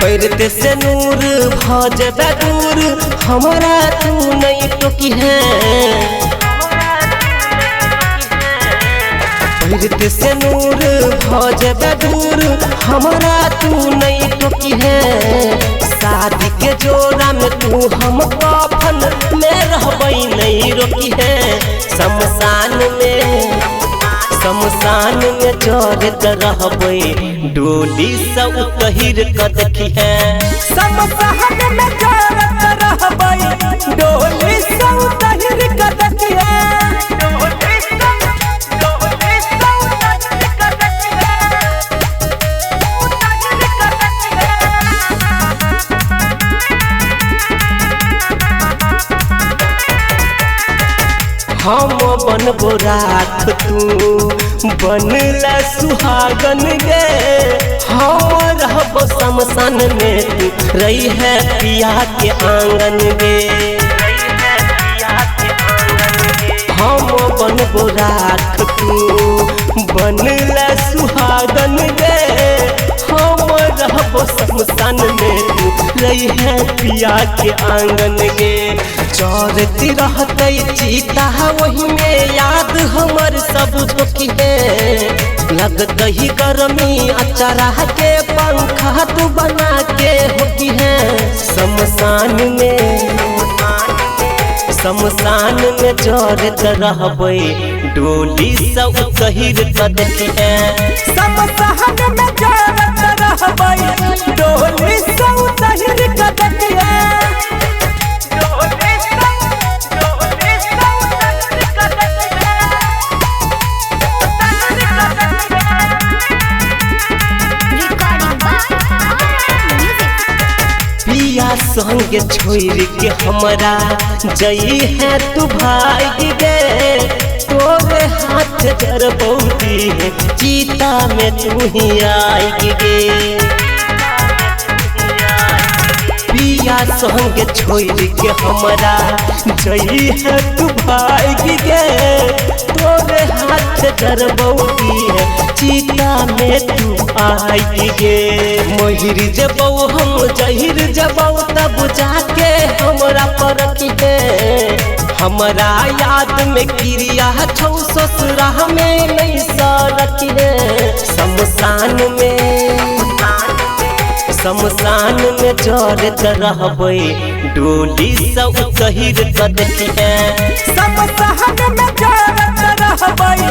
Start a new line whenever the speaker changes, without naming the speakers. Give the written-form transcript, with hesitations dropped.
पैरते से नूर भजबे दूर हमारा तू नहीं टोकी है। पैरते से नूर भजबे दूर हमारा तू नहीं टोकी है। शादी के जोड़ा में तू हम कफन में रहबई नहीं रोकी है। शमशान में चढ़त रहबई डोली से उतहिर क देखी है।
शमशान में चढ़त रहबई डोली से उतहिर क देखी है।
हम बनबो राख तू बनला सुहागन गे। हम रहबो शमशान में तू रही है पिया के आंगन गे। हम बनबो राख तू बनला सुहागन गे। हम रहबो शमशान में तू रही है पिया के आंगन गे। चौरती रहते चीता वही में याद हमर सब दुखी है। लगत ही गर्मी अचारा के पंखा तू बना के होती है। शमशान में चढ़त रहबई डोली से उतहिर क देखी है।
शमशान में चढ़त रहबई डोली से उतहिर क देखी है।
पिया संग छोड़ के हमरा जई है तू भाई गे। तोरे हाथ जरबौती है चीता में तू ही आई गे। पिया संग छोड़ के हमरा जई है तू भाई गे। तोरे हाथ जरबौती है चीता में तू आई गे। महिर जबौ हम जहिर जबौ तब जाके हमरा परखी है। हमरा याद में क्रिया छौ ससुरा में नहीं सरखी है। शमशान में चढ़त रहबई डोली से उतहिर क देखी है।
शमशान में चढ़त रहबई